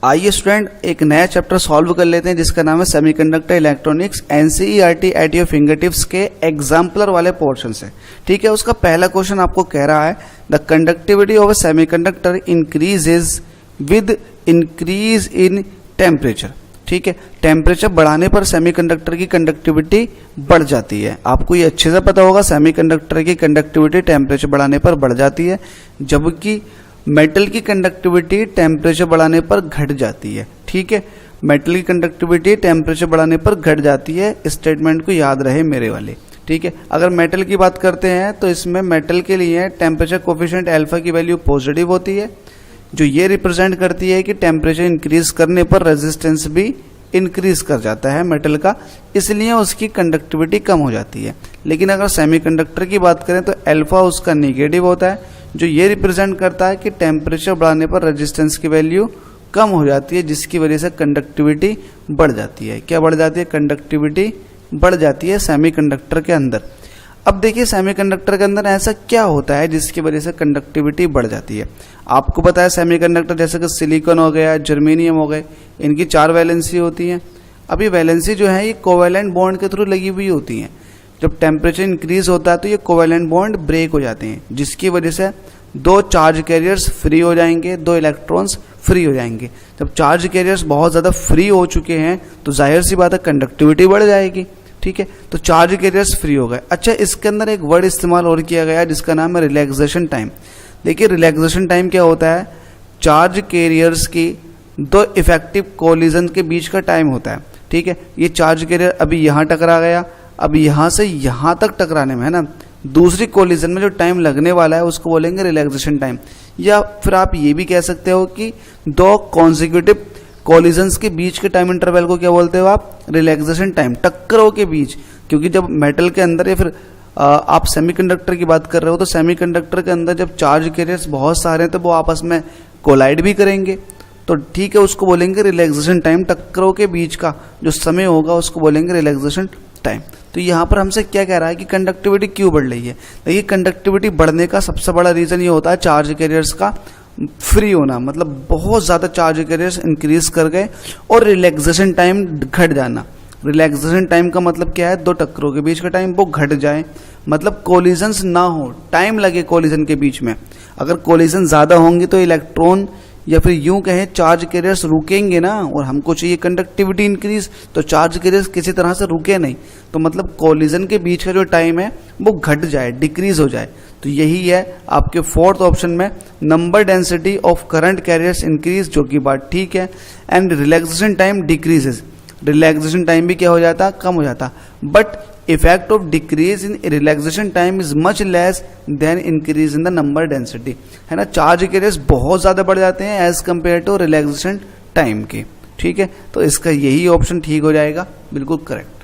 आइए स्टूडेंट एक नया चैप्टर सॉल्व कर लेते हैं जिसका नाम है semiconductor electronics. NCERT at your fingertips के एग्जाम्पलर वाले पोर्शन से। ठीक है, उसका पहला क्वेश्चन आपको कह रहा है the conductivity of a semiconductor increases with increase in temperature. ठीक है, टेम्परेचर बढ़ाने पर सेमीकंडक्टर की कंडक्टिविटी बढ़ जाती है। आपको ये अच्छे से पता होगा, सेमीकंडक्टर की कंडक्टिविटी टेम्परेचर बढ़ाने पर बढ़ जाती है, जबकि मेटल की कंडक्टिविटी टेम्परेचर बढ़ाने पर घट जाती है। ठीक है, मेटल की कंडक्टिविटी टेम्परेचर बढ़ाने पर घट जाती है। स्टेटमेंट को याद रहे मेरे वाले। ठीक है, अगर मेटल की बात करते हैं तो इसमें मेटल के लिए टेम्परेचर कोफिशिएंट अल्फा की वैल्यू पॉजिटिव होती है, जो ये रिप्रेजेंट करती है कि टेम्परेचर इंक्रीज करने पर रेजिस्टेंस भी इंक्रीज कर जाता है मेटल का, इसलिए उसकी कंडक्टिविटी कम हो जाती है। लेकिन अगर सेमीकंडक्टर की बात करें तो अल्फा उसका नेगेटिव होता है, जो ये रिप्रेजेंट करता है कि टेम्परेचर बढ़ाने पर रेजिस्टेंस की वैल्यू कम हो जाती है, जिसकी वजह से कंडक्टिविटी बढ़ जाती है। क्या बढ़ जाती है? कंडक्टिविटी बढ़ जाती है सेमीकंडक्टर के अंदर। अब देखिए सेमीकंडक्टर के अंदर ऐसा क्या होता है जिसकी वजह से कंडक्टिविटी बढ़ जाती है। आपको पता है सेमीकंडक्टर जैसे कि सिलिकॉन हो गया, जर्मेनियम हो गए, इनकी 4 वैलेंसी होती हैं। अब ये वैलेंसी जो है ये कोवेलेंट बॉन्ड के थ्रू लगी हुई होती हैं। जब टेम्परेचर इंक्रीज होता है तो ये कोवेलेंट बॉन्ड ब्रेक हो जाते हैं, जिसकी वजह से 2 चार्ज कैरियर्स फ्री हो जाएंगे, 2 इलेक्ट्रॉन्स फ्री हो जाएंगे। जब चार्ज कैरियर्स बहुत ज़्यादा फ्री हो चुके हैं तो जाहिर सी बात है कंडक्टिविटी बढ़ जाएगी। ठीक है, तो चार्ज कैरियर्स फ्री हो गए। अच्छा, इसके अंदर एक वर्ड इस्तेमाल और किया गया है जिसका नाम है रिलैक्सेशन टाइम। देखिए रिलैक्सेशन टाइम क्या होता है? चार्ज कैरियर्स की 2 इफेक्टिव कोलिजन के बीच का टाइम होता है। ठीक है, ये चार्ज कैरियर अभी यहाँ टकरा गया, अब यहाँ से यहाँ तक टकराने में है ना, दूसरी कोलिजन में जो टाइम लगने वाला है उसको बोलेंगे रिलैक्सेशन टाइम। या फिर आप ये भी कह सकते हो कि 2 कॉन्जिक्यूटिव कोलिजन्स के बीच के टाइम इंटरवल को क्या बोलते हो आप? Relaxation time. टक्करों के बीच, क्योंकि जब मेटल के अंदर या फिर आप सेमीकंडक्टर की बात कर रहे हो तो सेमीकंडक्टर के अंदर जब चार्ज कैरियर्स बहुत सारे हैं तो वो आपस में कोलाइड भी करेंगे, तो ठीक है उसको बोलेंगे रिलैक्सेशन टाइम। टक्करों के बीच का जो समय होगा उसको बोलेंगे रिलैक्सेशन टाइम। तो यहाँ पर हमसे क्या कह रहा है कि कंडक्टिविटी क्यों बढ़ रही है? देखिए कंडक्टिविटी बढ़ने का सबसे बड़ा रीजन ये होता है चार्ज कैरियर्स का फ्री होना, मतलब बहुत ज़्यादा चार्ज कैरियर्स इंक्रीज कर गए और रिलैक्सेशन टाइम घट जाना। रिलैक्सेशन टाइम का मतलब क्या है? 2 टक्करों के बीच का टाइम वो घट जाए, मतलब कोलिजन्स ना हो, टाइम लगे कोलिजन के बीच में। अगर कोलिजन ज़्यादा होंगे तो इलेक्ट्रॉन या फिर यूं कहें चार्ज कैरियर्स रुकेंगे ना, और हमको चाहिए कंडक्टिविटी इंक्रीज, तो चार्ज कैरियर्स किसी तरह से रुके नहीं, तो मतलब कोलिजन के बीच का जो टाइम है वो घट जाए, डिक्रीज हो जाए। तो यही है आपके 4th ऑप्शन में, number density of current carriers increase, जो कि बात ठीक है। And relaxation time decreases, relaxation time भी क्या हो जाता? कम हो जाता। But effect of decrease in relaxation time is much less than increase in the number density, है ना। चार्ज कैरियर्स बहुत ज़्यादा बढ़ जाते हैं as compare to relaxation time के। ठीक है, तो इसका यही ऑप्शन ठीक हो जाएगा, बिल्कुल करेक्ट।